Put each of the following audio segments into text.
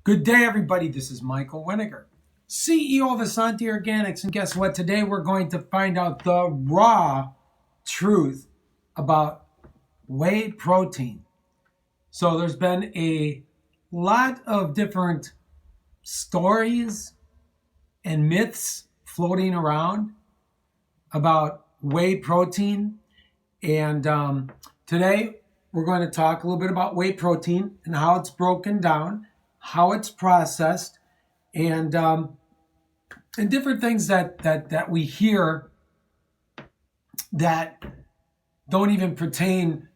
Good day, everybody. This is Michael Wenniger, CEO of Asante Organics. And guess what? Today we're going to find out the raw truth about whey protein. So there's been a lot of different stories and myths floating around about whey protein. And today we're going to talk a little bit about whey protein and how it's broken down, how it's processed, and different things that we hear that don't even pertain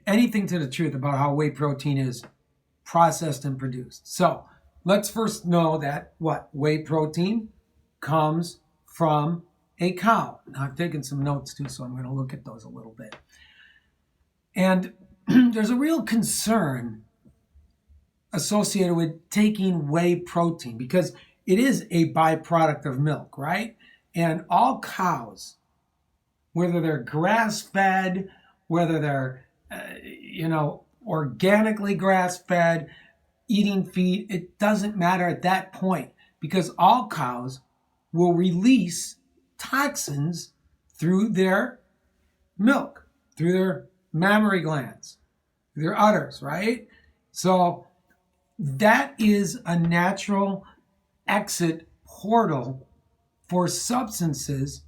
anything to the truth about how whey protein is processed and produced. So let's first know that whey protein comes from a cow. Now I've taken some notes too, so I'm going to look at those a little bit. And there's a real concern associated with taking whey protein because it is a byproduct of milk, right? And all cows, whether they're grass-fed, whether they're, organically grass-fed, eating feed, it doesn't matter at that point because all cows will release toxins through their milk, through their mammary glands, through their udders, right? So that is a natural exit portal for substances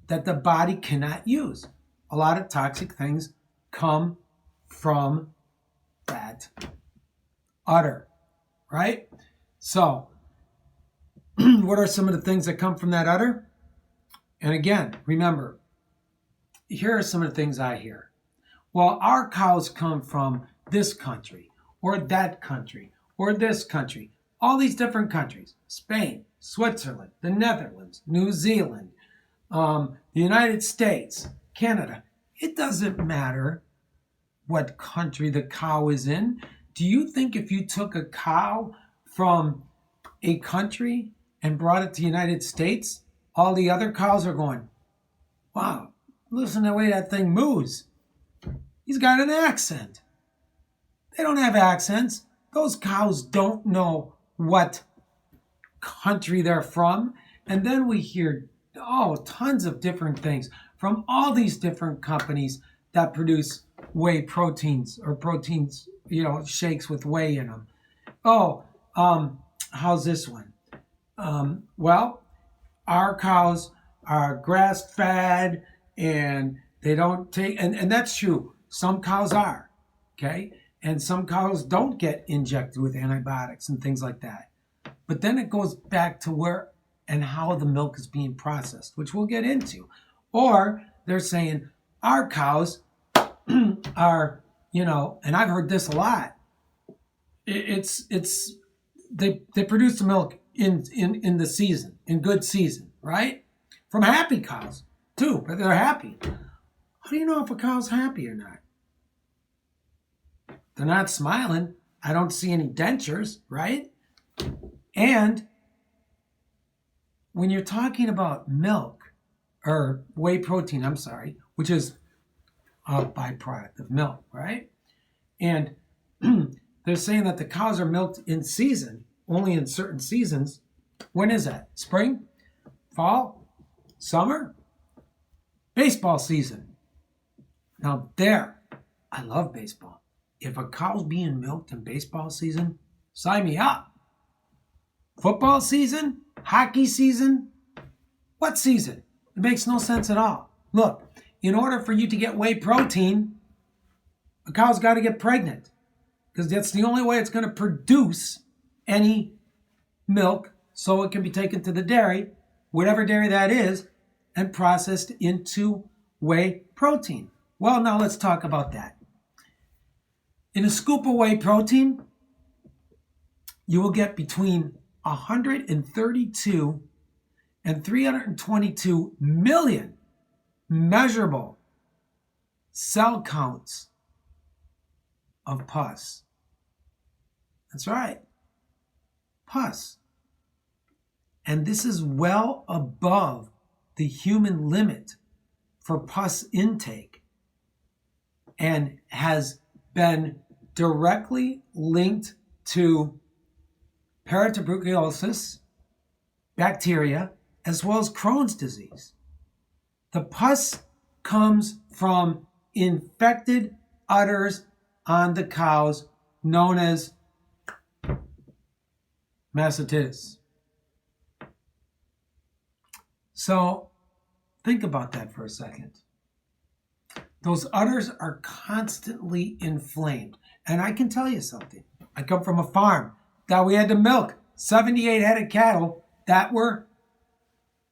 that the body cannot use. A lot of toxic things come from that udder, right? So, what are some of the things that come from that udder? And again, remember, here are some of the things I hear. Well, our cows come from this country or that country or this country, all these different countries, Spain, Switzerland, the Netherlands, New Zealand, the United States, Canada. It doesn't matter what country the cow is in. Do you think if you took a cow from a country and brought it to the United States, all the other cows are going, wow, listen to the way that thing moves. He's got an accent. They don't have accents. Those cows don't know what country they're from. And then we hear, tons of different things from all these different companies that produce whey proteins or proteins, shakes with whey in them. How's this one? Well, our cows are grass fed and they don't take, and that's true. Some cows are, okay? And some cows don't get injected with antibiotics and things like that. But then it goes back to where and how the milk is being processed, which we'll get into. Or they're saying our cows are, and I've heard this a lot. They produce the milk in the season, in good season, right? From happy cows too, but they're happy. How do you know if a cow's happy or not? They're not smiling. I don't see any dentures, right? And when you're talking about milk, or whey protein, which is a byproduct of milk, right? And they're saying that the cows are milked in season, only in certain seasons. When is that? Spring? Fall? Summer? Baseball season. Now I love baseball. If a cow's being milked in baseball season, sign me up. Football season? Hockey season? What season? It makes no sense at all. Look, in order for you to get whey protein, a cow's got to get pregnant because that's the only way it's going to produce any milk so it can be taken to the dairy, whatever dairy that is, and processed into whey protein. Well, now let's talk about that. In a scoop of whey protein, you will get between 132 and 322 million measurable cell counts of pus. That's right, pus. And this is well above the human limit for pus intake and has been directly linked to paratuberculosis, bacteria, as well as Crohn's disease. The pus comes from infected udders on the cows known as mastitis. So think about that for a second. Those udders are constantly inflamed. And I can tell you something. I come from a farm that we had to milk 78 head of cattle that were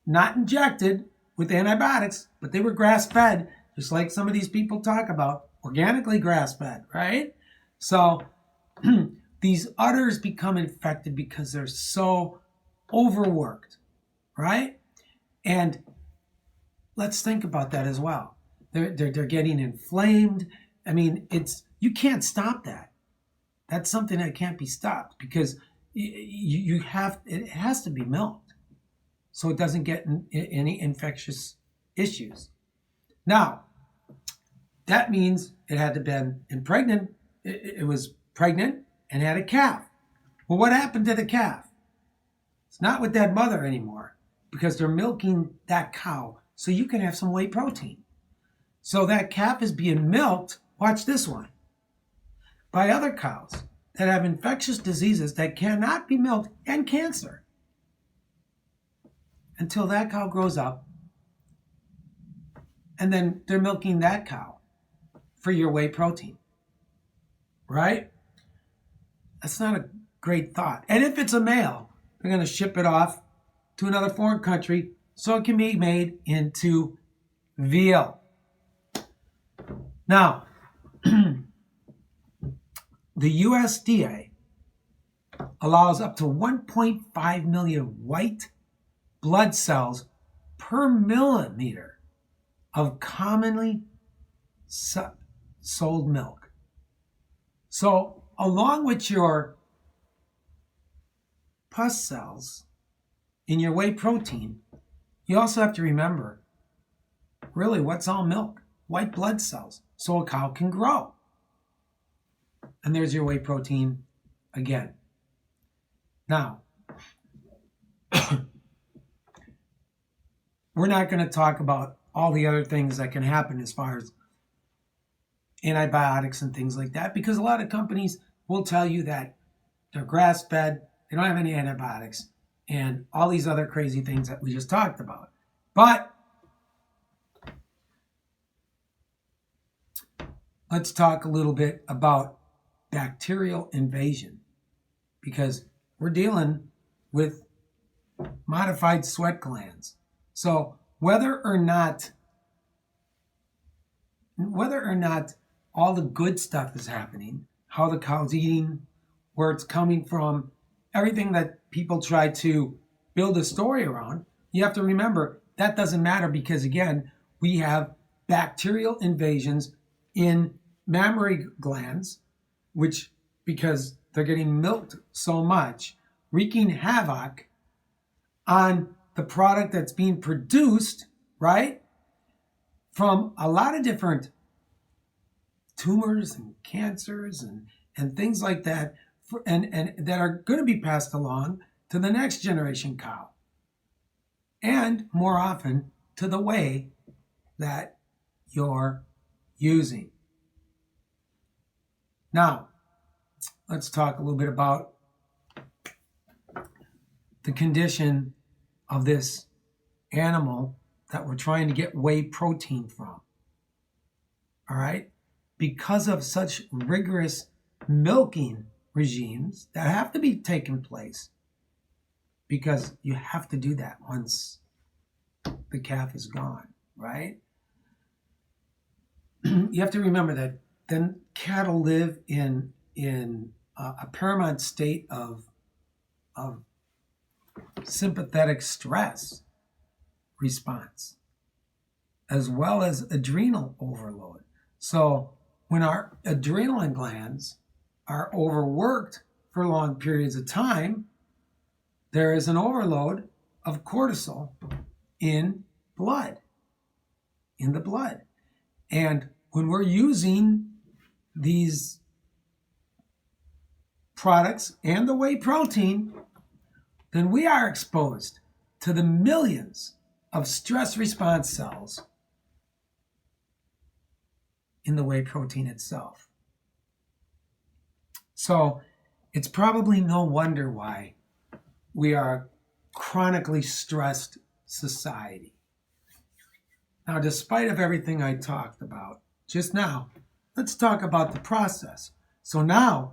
not injected with antibiotics, but they were grass-fed, just like some of these people talk about, organically grass-fed, right? So these udders become infected because they're so overworked, right? And let's think about that as well. They're getting inflamed. I mean, you can't stop that. That's something that can't be stopped because it has to be milked so it doesn't get any infectious issues. Now, that means it had to been pregnant. It was pregnant and had a calf. Well, what happened to the calf? It's not with that mother anymore because they're milking that cow so you can have some whey protein. So that calf is being milked, watch this one, by other cows that have infectious diseases that cannot be milked and cancer until that cow grows up. And then they're milking that cow for your whey protein, right? That's not a great thought. And if it's a male, they're going to ship it off to another foreign country so it can be made into veal. Now, the USDA allows up to 1.5 million white blood cells per milliliter of commonly sold milk. So, along with your pus cells in your whey protein, you also have to remember, really, what's all milk? White blood cells, so a cow can grow. And there's your whey protein again. Now, we're not going to talk about all the other things that can happen as far as antibiotics and things like that, because a lot of companies will tell you that they're grass-fed, they don't have any antibiotics, and all these other crazy things that we just talked about. But let's talk a little bit about bacterial invasion, because we're dealing with modified sweat glands. So whether or not all the good stuff is happening, how the cow's eating, where it's coming from, everything that people try to build a story around, you have to remember that doesn't matter because, again, we have bacterial invasions in mammary glands, which, because they're getting milked so much, wreaking havoc on the product that's being produced, right, from a lot of different tumors and cancers and things like that, and that are going to be passed along to the next generation cow, and more often to the whey that you're using. Now, let's talk a little bit about the condition of this animal that we're trying to get whey protein from. All right? Because of such rigorous milking regimes that have to be taken place, because you have to do that once the calf is gone, right? You have to remember that then cattle live in a paramount state of sympathetic stress response, as well as adrenal overload. So when our adrenal glands are overworked for long periods of time, there is an overload of cortisol in the blood. And when we're using these products and the whey protein, then we are exposed to the millions of stress response cells in the whey protein itself. So it's probably no wonder why we are a chronically stressed society. Now, despite of everything I talked about just now, let's talk about the process. So now,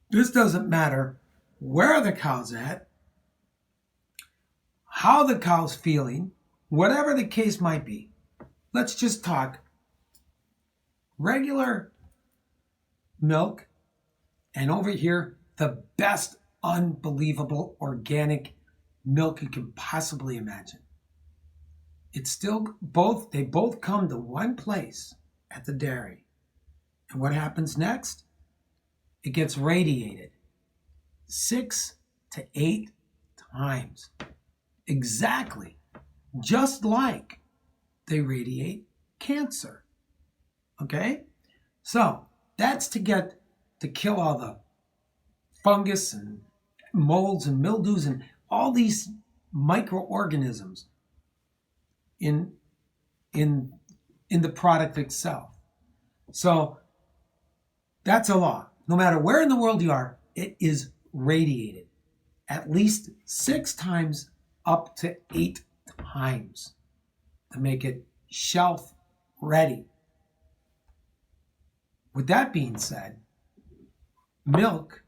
this doesn't matter where the cow's at, how the cow's feeling, whatever the case might be. Let's just talk regular milk, and over here, the best unbelievable organic milk you can possibly imagine. It's still they both come to one place at the dairy. And what happens next? It gets radiated 6 to 8 times. Exactly. Just like they radiate cancer. Okay? So that's to kill all the fungus and molds and mildews and all these microorganisms in the product itself. So that's a law. No matter where in the world you are, it is radiated at least 6 times up to 8 times to make it shelf ready. With that being said, milk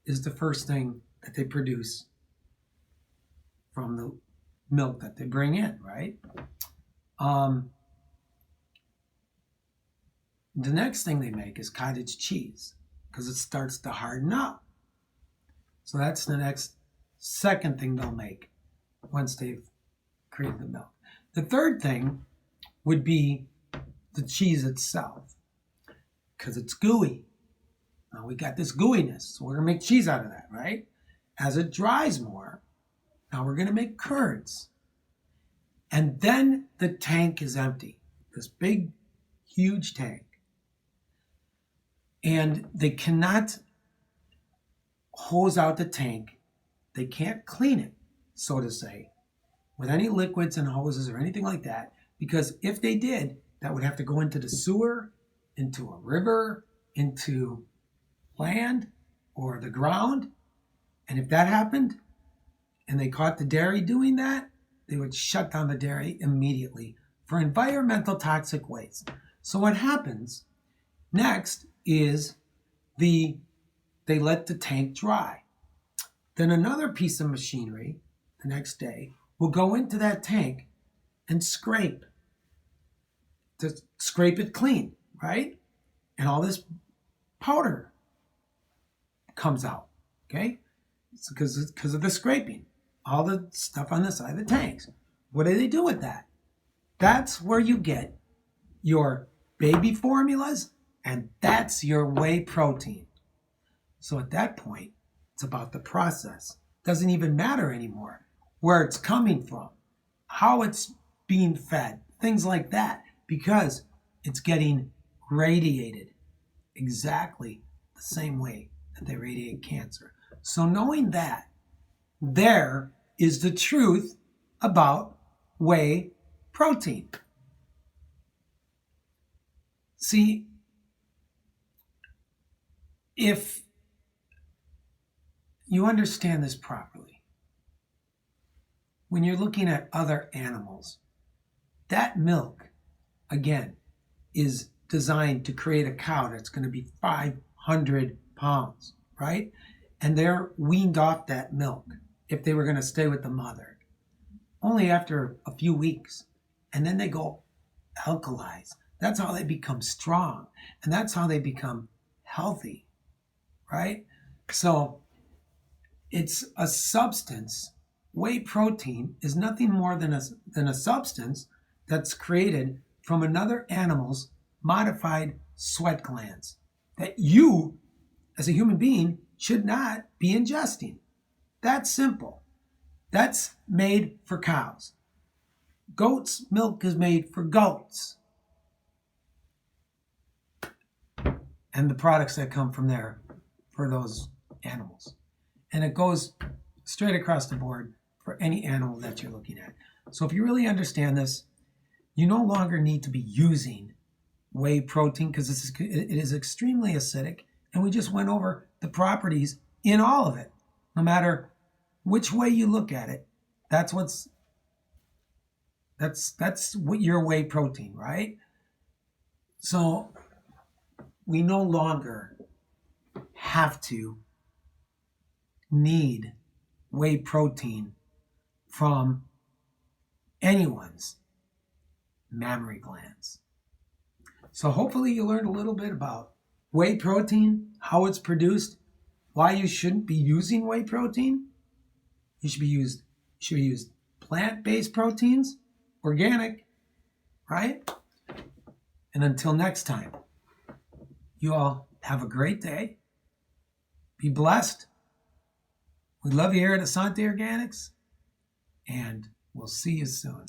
is the first thing that they produce from the milk that they bring in, right? The next thing they make is cottage cheese because it starts to harden up. So that's the second thing they'll make once they've created the milk. The third thing would be the cheese itself because it's gooey. Now we got this gooiness, so we're going to make cheese out of that, right? As it dries more, now we're going to make curds. And then the tank is empty, this big, huge tank. And they cannot hose out the tank. They can't clean it, so to say, with any liquids and hoses or anything like that, because if they did, that would have to go into the sewer, into a river, into land or the ground. And if that happened and they caught the dairy doing that, they would shut down the dairy immediately for environmental toxic waste. So what happens next is they let the tank dry. Then another piece of machinery the next day will go into that tank and scrape it clean, right? And all this powder comes out, okay? It's because of the scraping, all the stuff on the side of the tanks. What do they do with that? That's where you get your baby formulas, and that's your whey protein. So at that point, it's about the process. Doesn't even matter anymore where it's coming from, how it's being fed, things like that, because it's getting radiated exactly the same way that they radiate cancer. So knowing that, there is the truth about whey protein. See, if you understand this properly, when you're looking at other animals, that milk, again, is designed to create a cow that's going to be 500 pounds, right? And they're weaned off that milk if they were going to stay with the mother, only after a few weeks. And then they go alkalize. That's how they become strong. And that's how they become healthy, right? So it's a substance. Whey protein is nothing more than a substance that's created from another animal's modified sweat glands that you, as a human being, should not be ingesting. That's simple. That's made for cows. Goat's milk is made for goats. And the products that come from there for those animals. And it goes straight across the board for any animal that you're looking at. So if you really understand this, you no longer need to be using whey protein because it is extremely acidic. And we just went over the properties in all of it. No matter which way you look at it, that's what your whey protein, right? So we no longer have to need whey protein from anyone's mammary glands. So hopefully you learned a little bit about whey protein, how it's produced, why you shouldn't be using whey protein. You should use plant-based proteins, organic, right? And until next time, you all have a great day. Be blessed. We love you here at Asante Organics, and we'll see you soon.